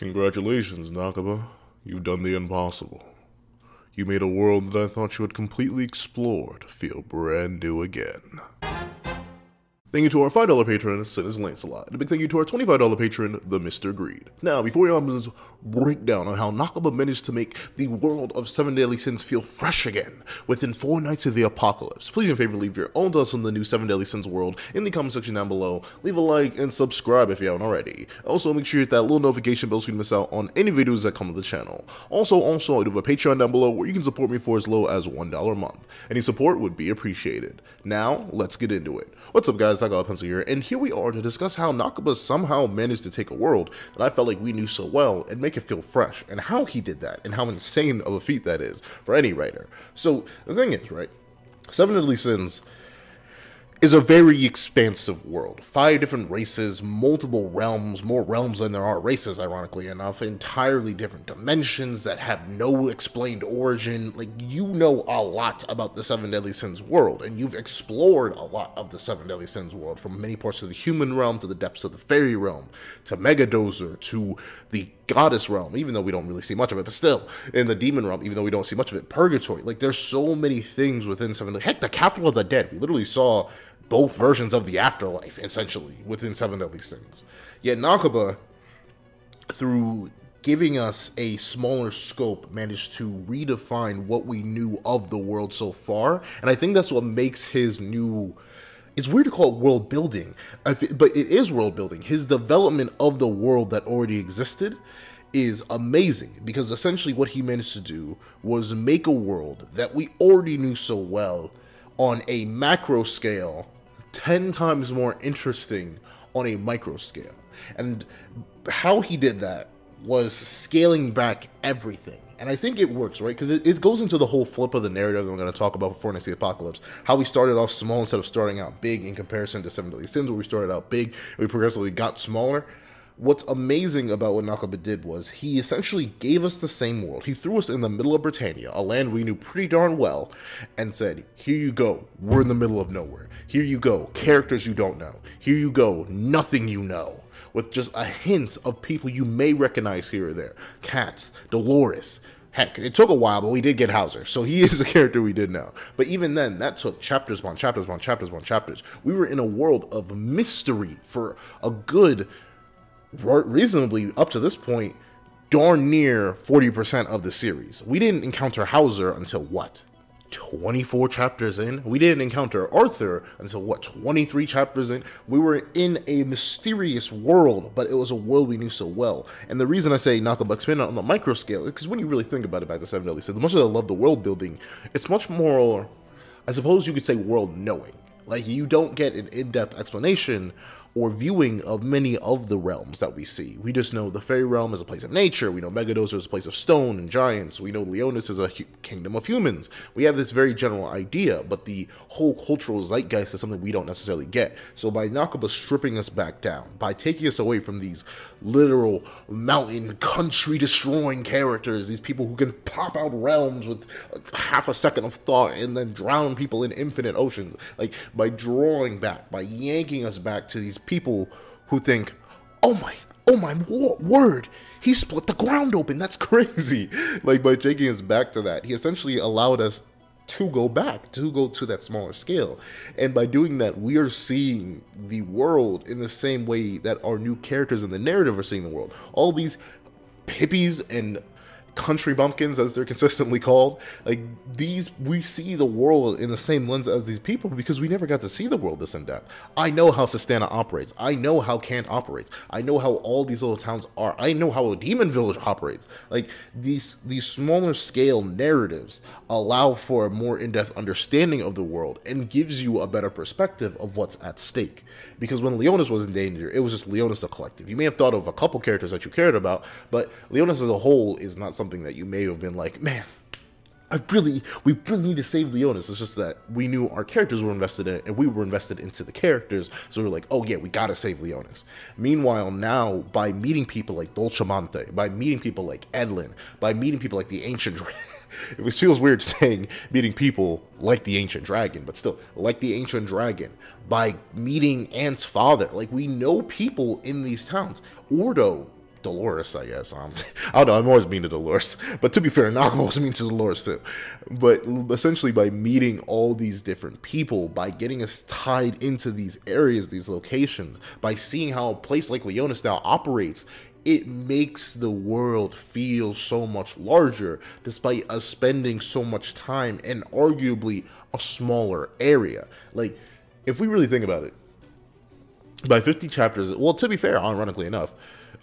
Congratulations, Nakaba. You've done the impossible. You made a world that I thought you had completely explored feel brand new again. Thank you to our $5 patron, Sinus Lancelot, and a big thank you to our $25 patron, the Mr. Greed. Now, before Yama's breakdown on how Nakaba managed to make the world of 7 Deadly Sins feel fresh again within 4 nights of the apocalypse, please do me a favor, leave your own thoughts on the new 7 Deadly Sins world in the comment section down below, leave a like, and subscribe if you haven't already. Also, make sure you hit that little notification bell so you don't miss out on any videos that come to the channel. Also, I do have a Patreon down below where you can support me for as low as $1 a month. Any support would be appreciated. Now, let's get into it. What's up, guys? I got a pencil here, and here we are to discuss how Nakaba somehow managed to take a world that I felt like we knew so well and make it feel fresh, and how he did that, and how insane of a feat that is for any writer. So, the thing is, right, 7 Deadly Sins is a very expansive world. 5 different races, multiple realms, more realms than there are races, ironically enough, entirely different dimensions that have no explained origin. Like, you know a lot about the 7 Deadly Sins world, and you've explored a lot of the 7 Deadly Sins world, from many parts of the human realm to the depths of the fairy realm, to Megadozer, to the goddess realm, even though we don't really see much of it, but still, in the demon realm, even though we don't see much of it, purgatory. Like, there's so many things within 7 Deadly. Heck, the capital of the dead. We literally saw both versions of the afterlife, essentially, within 7 Deadly Sins. Yet Nakaba, through giving us a smaller scope, managed to redefine what we knew of the world so far, and I think that's what makes his new... It's weird to call it world building, but it is world building. His development of the world that already existed is amazing, because essentially what he managed to do was make a world that we already knew so well on a macro scale, 10 times more interesting on a micro scale. And how he did that was scaling back everything. And I think it works, right? Because it goes into the whole flip of the narrative that I'm going to talk about before next the apocalypse. How we started off small instead of starting out big, in comparison to 7 Deadly Sins, where we started out big and we progressively got smaller. What's amazing about what Nakaba did was he essentially gave us the same world. He threw us in the middle of Britannia, a land we knew pretty darn well, and said, here you go, we're in the middle of nowhere. Here you go, characters you don't know. Here you go, nothing you know, with just a hint of people you may recognize here or there. Cats, Dolores. Heck, it took a while, but we did get Hauser, so he is a character we did know. But even then, that took chapters upon chapters upon chapters upon chapters. We were in a world of mystery for a good... reasonably, up to this point, darn near 40% of the series. We didn't encounter Hauser until what? 24 chapters in? We didn't encounter Arthur until what? 23 chapters in? We were in a mysterious world, but it was a world we knew so well. And the reason I say Nakaba expanded on the micro scale is because when you really think about it, back to 7 Deadly Sins, as much as I love the world building, it's much more, I suppose you could say, world knowing. Like, you don't get an in-depth explanation or viewing of many of the realms that we see. We just know the fairy realm is a place of nature. We know Megadozer is a place of stone and giants. We know Leonis is a kingdom of humans. We have this very general idea, but the whole cultural zeitgeist is something we don't necessarily get. So by Nakaba stripping us back down, by taking us away from these literal mountain country destroying characters, these people who can pop out realms with half a second of thought and then drown people in infinite oceans, like by drawing back, by yanking us back to these people who think, oh my word, he split the ground open, that's crazy. Like, by taking us back to that, he essentially allowed us to go back, to go to that smaller scale. And by doing that, we are seeing the world in the same way that our new characters in the narrative are seeing the world. All these hippies and country bumpkins, as they're consistently called, like, these, we see the world in the same lens as these people because we never got to see the world this in depth. I know how Sistana operates. I know how Kant operates. I know how all these little towns are. I know how a demon village operates. Like, these smaller scale narratives allow for a more in-depth understanding of the world and gives you a better perspective of what's at stake. Because when Leonis was in danger, it was just Leonis the collective. You may have thought of a couple characters that you cared about, but Leonis as a whole is not something that you may have been like, man, we really need to save Leonis. It's just that we knew our characters were invested in it, and we were invested into the characters, so we're like, oh yeah, we gotta save Leonis. Meanwhile, now, by meeting people like Dolcemonte, by meeting people like Edlin, by meeting people like the Ancient Dragon, it feels weird saying meeting people like the Ancient Dragon, but still, like the Ancient Dragon, by meeting Ant's father, like, we know people in these towns. Ordo Dolores, I guess. I don't know, I'm always mean to Dolores. But to be fair, Nakaba was mean to Dolores too. But essentially by meeting all these different people, by getting us tied into these areas, these locations, by seeing how a place like Leonis now operates, it makes the world feel so much larger, despite us spending so much time in arguably a smaller area. Like, if we really think about it, by 50 chapters, well, to be fair, ironically enough,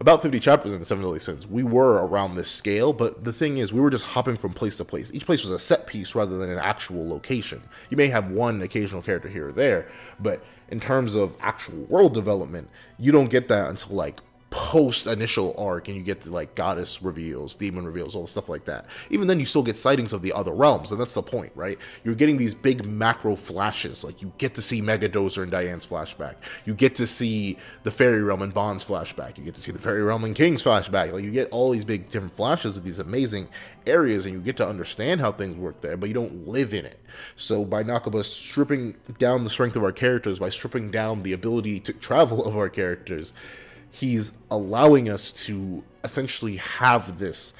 about 50 chapters in the Seven Deadly Sins, we were around this scale, but the thing is, we were just hopping from place to place. Each place was a set piece rather than an actual location. You may have one occasional character here or there, but in terms of actual world development, you don't get that until, like, post-initial arc, and you get to, like, goddess reveals, demon reveals, all the stuff like that. Even then, you still get sightings of the other realms, and that's the point, right? You're getting these big macro flashes, like, you get to see Megadozer and Diane's flashback, you get to see the Fairy Realm and Bond's flashback, you get to see the Fairy Realm and King's flashback, like, you get all these big different flashes of these amazing areas, and you get to understand how things work there, but you don't live in it. So by Nakaba stripping down the strength of our characters, by stripping down the ability to travel of our characters, he's allowing us to essentially have this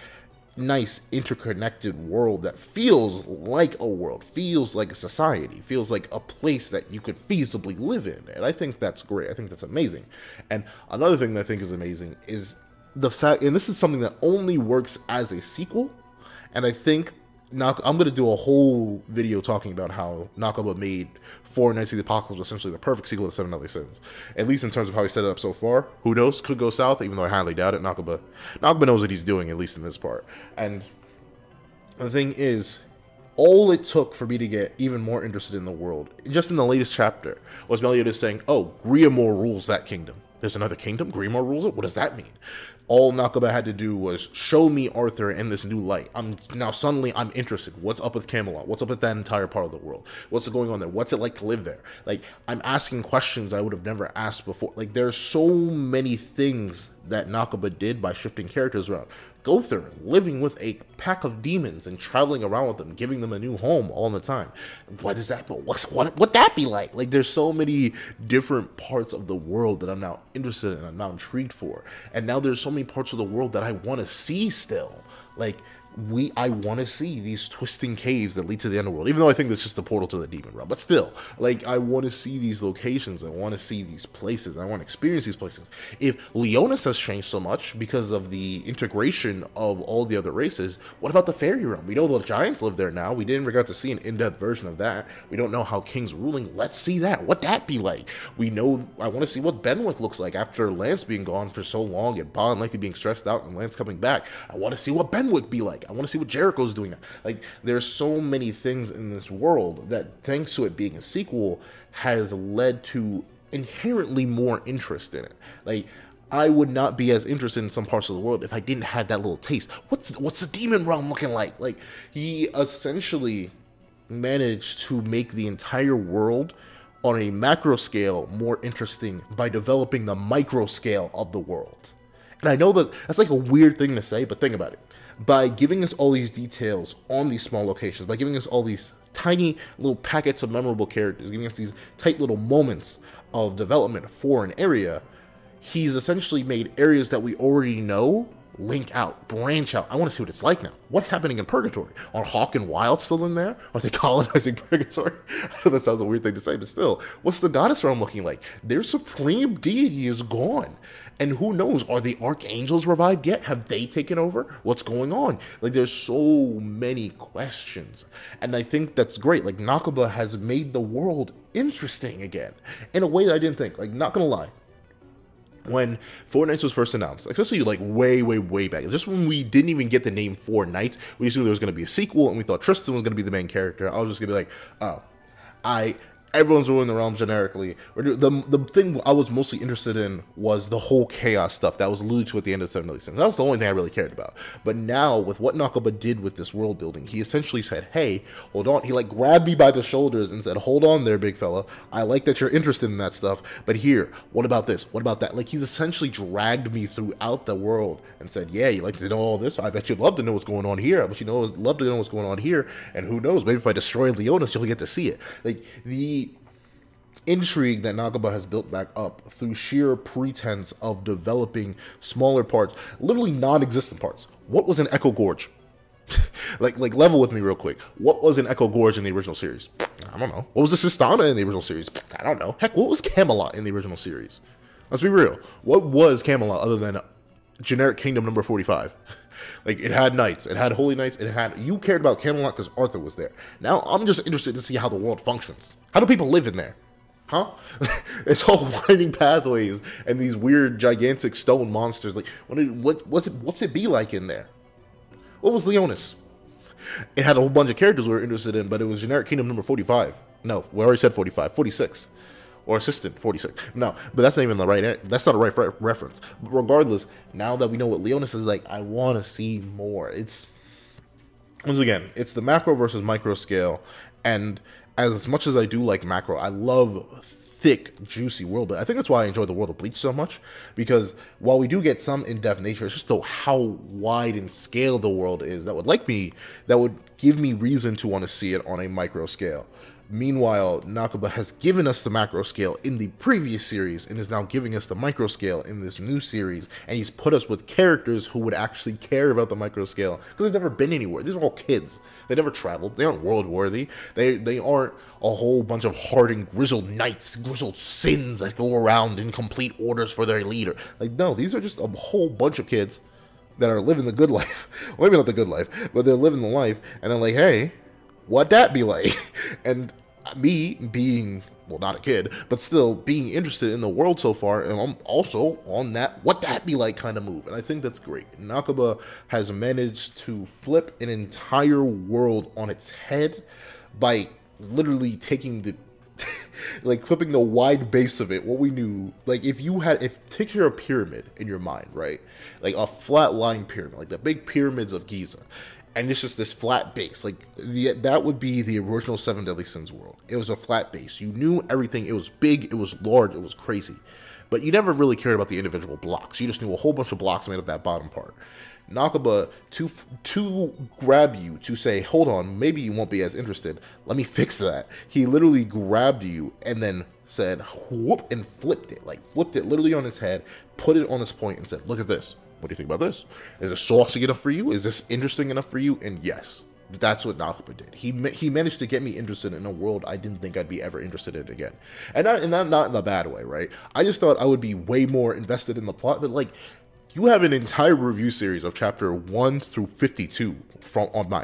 nice interconnected world that feels like a world, feels like a society, feels like a place that you could feasibly live in. And I think that's great. I think that's amazing. And another thing that I think is amazing is the fact, and this is something that only works as a sequel, and I think I'm going to do a whole video talking about how Nakaba made Four Knights of the Apocalypse essentially the perfect sequel to Seven Deadly Sins. At least in terms of how he set it up so far. Who knows? Could go south, even though I highly doubt it. Nakaba knows what he's doing, at least in this part. And the thing is, all it took for me to get even more interested in the world, just in the latest chapter, was Meliodas saying, oh, Griamore rules that kingdom. There's another kingdom? Griamore rules it? What does that mean? All Nakaba had to do was show me Arthur in this new light. Now suddenly I'm interested. What's up with Camelot? What's up with that entire part of the world? What's going on there? What's it like to live there? Like, I'm asking questions I would have never asked before. Like, there's so many things that Nakaba did by shifting characters around. Gother living with a pack of demons and traveling around with them, giving them a new home all the time. What is that? What that be like? Like, there's so many different parts of the world that I'm now interested in, I'm now intrigued for. And now there's so many parts of the world that I want to see still. Like, I want to see these twisting caves that lead to the underworld, even though I think that's just a portal to the demon realm. But still, like, I want to see these locations. I want to see these places. I want to experience these places. If Leonis has changed so much because of the integration of all the other races, what about the fairy realm? We know the giants live there now. We didn't ever get to see an in-depth version of that. We don't know how King's ruling. Let's see that. What that be like? We know. I want to see what Benwick looks like after Lance being gone for so long and Bond likely being stressed out and Lance coming back. I want to see what Benwick be like. I want to see what Jericho's doing now. Like, there's so many things in this world that, thanks to it being a sequel, has led to inherently more interest in it. Like, I would not be as interested in some parts of the world if I didn't have that little taste. What's the demon realm looking like? Like, he essentially managed to make the entire world on a macro scale more interesting by developing the micro scale of the world. And I know that that's like a weird thing to say, but think about it. By giving us all these details on these small locations, by giving us all these tiny little packets of memorable characters, giving us these tight little moments of development for an area, he's essentially made areas that we already know link out, branch out. I want to see what it's like now. What's happening in Purgatory? Are Hawk and Wild still in there? Are they colonizing Purgatory? I know that sounds a weird thing to say, but still, what's the goddess realm looking like? Their supreme deity is gone. And who knows, are the archangels revived yet? Have they taken over? What's going on? Like, there's so many questions. And I think that's great. Like, Nakaba has made the world interesting again in a way that I didn't think. Like, not gonna lie. When Four Knights was first announced, especially like way back, just when we didn't even get the name Four Knights, we just knew there was going to be a sequel, and we thought Tristan was going to be the main character. I was just going to be like, oh, everyone's ruling the realm generically. The thing I was mostly interested in was the whole chaos stuff that was alluded to at the end of Seven Deadly Sins. That was the only thing I really cared about. But now, with what Nakaba did with this world building, he essentially said, hey, hold on. He like grabbed me by the shoulders and said, hold on there, big fella. I like that you're interested in that stuff, but here, what about this? What about that? Like, he's essentially dragged me throughout the world and said, yeah, you like to know all this? I bet you'd love to know what's going on here. I bet you'd love to know what's going on here. And who knows, maybe if I destroy Leonis, you'll get to see it. Like, intrigue that Nakaba has built back up through sheer pretense of developing smaller parts, literally non-existent parts. What was an Echo Gorge? like level with me real quick. What was an Echo Gorge in the original series? I don't know. What was the Sistana in the original series? I don't know. Heck, what was Camelot in the original series? Let's be real. What was Camelot other than generic kingdom number 45? Like, it had knights, it had holy knights, you cared about Camelot because Arthur was there. Now I'm just interested to see how the world functions. How do people live in there? Huh? It's all winding pathways and these weird gigantic stone monsters. Like, what's it be like in there? What was Leonis? It had a whole bunch of characters we were interested in, but it was generic kingdom number 45. No, we already said 45, 46. Or assistant 46. No, but that's not even the right. That's not a right reference. But regardless, now that we know what Leonis is like, I want to see more. It's, once again, it's the macro versus micro scale, and as much as I do like macro, I love thick, juicy world. But I think that's why I enjoy the world of Bleach so much, because while we do get some in-depth nature, it's just how wide in scale the world is that would give me reason to want to see it on a micro scale. Meanwhile, Nakaba has given us the macro scale in the previous series and is now giving us the micro scale in this new series, and he's put us with characters who would actually care about the micro scale because they've never been anywhere. These are all kids. They never traveled. They aren't world worthy. They aren't a whole bunch of hardened, grizzled knights, grizzled sins that go around and complete orders for their leader. Like, no, these are just a whole bunch of kids that are living the good life. Well, maybe not the good life, but they're living the life, and they're like, hey, what'd that be like? And me being, well, not a kid, but still being interested in the world so far, and I'm also on that what that be like kind of move, and I think that's great. Nakaba has managed to flip an entire world on its head by literally taking the like clipping the wide base of it. What we knew, like, if picture a pyramid in your mind, right? Like a flat line pyramid, like the big pyramids of Giza. And it's just this flat base. Like, that would be the original Seven Deadly Sins world. It was a flat base. You knew everything. It was big. It was large. It was crazy. But you never really cared about the individual blocks. You just knew a whole bunch of blocks made up that bottom part. Nakaba, to grab you, to say, hold on, maybe you won't be as interested. Let me fix that. He literally grabbed you and then said, whoop, and flipped it. Like, flipped it literally on his head, put it on his point, and said, look at this. What do you think about this? Is this saucy enough for you? Is this interesting enough for you? And yes, that's what Nakaba did. He managed to get me interested in a world I didn't think I'd be ever interested in again. And not in the bad way, right? I just thought I would be way more invested in the plot. But, like, you have an entire review series of chapter 1 through 52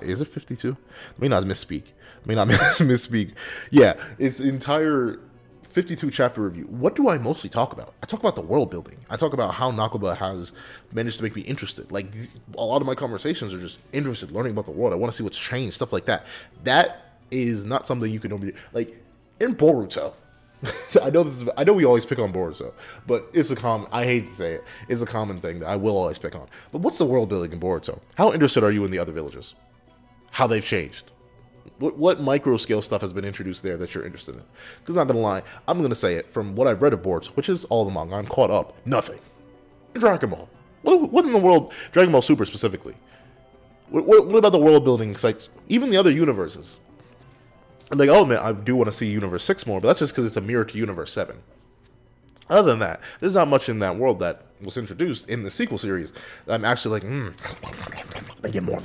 is it 52? Let me not misspeak. Yeah, it's entire 52 chapter review. What do I mostly talk about? I talk about the world building. I talk about how Nakaba has managed to make me interested. Like, a lot of my conversations are just interested, learning about the world. I want to see what's changed, stuff like that. That is not something you can normally, like, in Boruto. I know we always pick on Boruto, but it's a common, I hate to say it, it's a common thing that I will always pick on. But what's the world building in Boruto? How interested are you in the other villages? How they've changed? What micro scale stuff has been introduced there that you're interested in? Because, not gonna lie, I'm gonna say it, from what I've read of Boruto, which is all the manga, I'm caught up, nothing. Dragon Ball. What in the world, Dragon Ball Super specifically? What about the world building sites? Even the other universes. Like, oh man, I do want to see Universe 6 more, but that's just because it's a mirror to Universe 7. Other than that, there's not much in that world that was introduced in the sequel series that I'm actually like, I get more.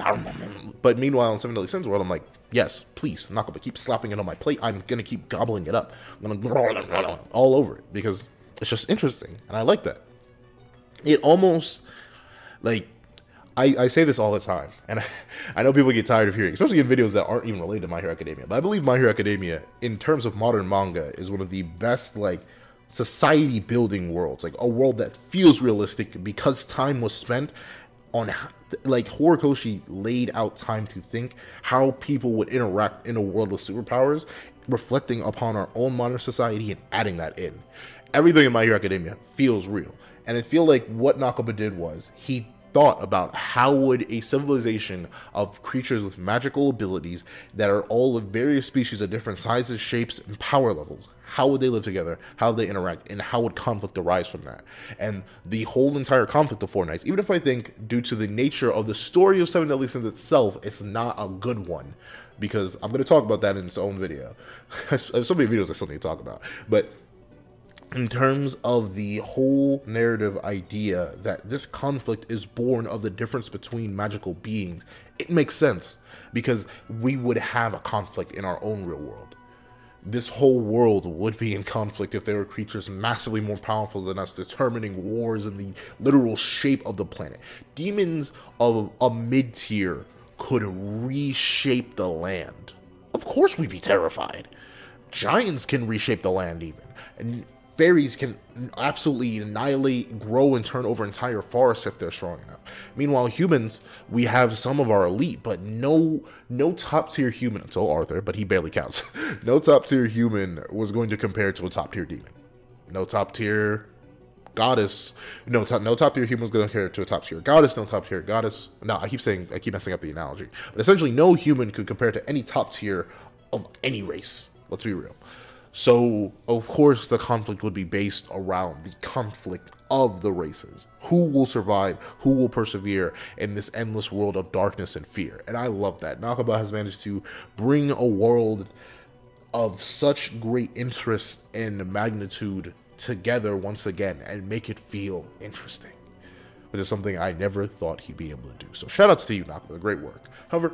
But meanwhile, in Seven Deadly Sins world, I'm like, yes, please, Nakaba, keep slapping it on my plate. I'm going to keep gobbling it up. I'm going to all over it because it's just interesting, and I like that. It almost, like, I say this all the time, and I know people get tired of hearing, especially in videos that aren't even related to My Hero Academia, but I believe My Hero Academia, in terms of modern manga, is one of the best, like, society building worlds, like a world that feels realistic because time was spent on, like, Horikoshi laid out time to think how people would interact in a world with superpowers, reflecting upon our own modern society and adding that in. Everything in My Hero Academia feels real, and I feel like what Nakaba did was he thought about how would a civilization of creatures with magical abilities that are all of various species of different sizes, shapes, and power levels, how would they live together, how would they interact, and how would conflict arise from that? And the whole entire conflict of Four Knights, even if I think due to the nature of the story of Seven Deadly Sins itself, it's not a good one, because I'm going to talk about that in its own video. There's so many videos I still need to talk about. But in terms of the whole narrative idea that this conflict is born of the difference between magical beings, it makes sense, because we would have a conflict in our own real world. This whole world would be in conflict if there were creatures massively more powerful than us determining wars in the literal shape of the planet. Demons of a mid-tier could reshape the land. Of course we'd be terrified. Giants can reshape the land even. And fairies can absolutely annihilate, grow, and turn over entire forests if they're strong enough. Meanwhile, humans, we have some of our elite, but no top tier human, until Arthur, but he barely counts. No top tier human was going to compare to a top tier demon. No top tier goddess, no top tier human was going to compare to a top tier goddess, no top tier goddess. No, I keep messing up the analogy. But essentially, no human could compare to any top tier of any race. Let's be real. So, of course, the conflict would be based around the conflict of the races. Who will survive? Who will persevere in this endless world of darkness and fear? And I love that. Nakaba has managed to bring a world of such great interest and magnitude together once again and make it feel interesting, which is something I never thought he'd be able to do. So, shout outs to you, Nakaba. Great work. However,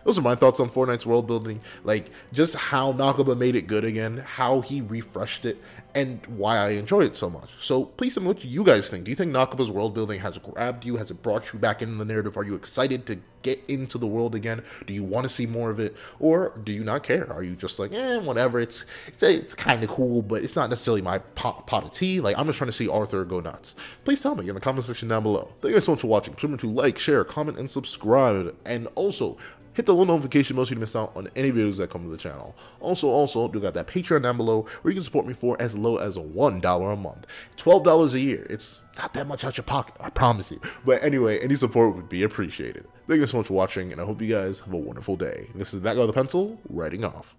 those are my thoughts on Fortnite's world building, like just how Nakaba made it good again, how he refreshed it, and why I enjoy it so much. So please tell me what you guys think. Do you think Nakaba's world building has grabbed you? Has it brought you back into the narrative? Are you excited to get into the world again? Do you want to see more of it? Or do you not care? Are you just like, whatever, it's kind of cool, but it's not necessarily my pot of tea. Like, I'm just trying to see Arthur go nuts. Please tell me in the comment section down below. Thank you guys so much for watching. Please remember to like, share, comment, and subscribe. And also, hit the little notification bell so you don't miss out on any videos that come to the channel. Also, do got that Patreon down below where you can support me for as low as $1 a month. $12 a year. It's not that much out your pocket, I promise you. But anyway, any support would be appreciated. Thank you so much for watching, and I hope you guys have a wonderful day. This is that guy with the pencil, writing off.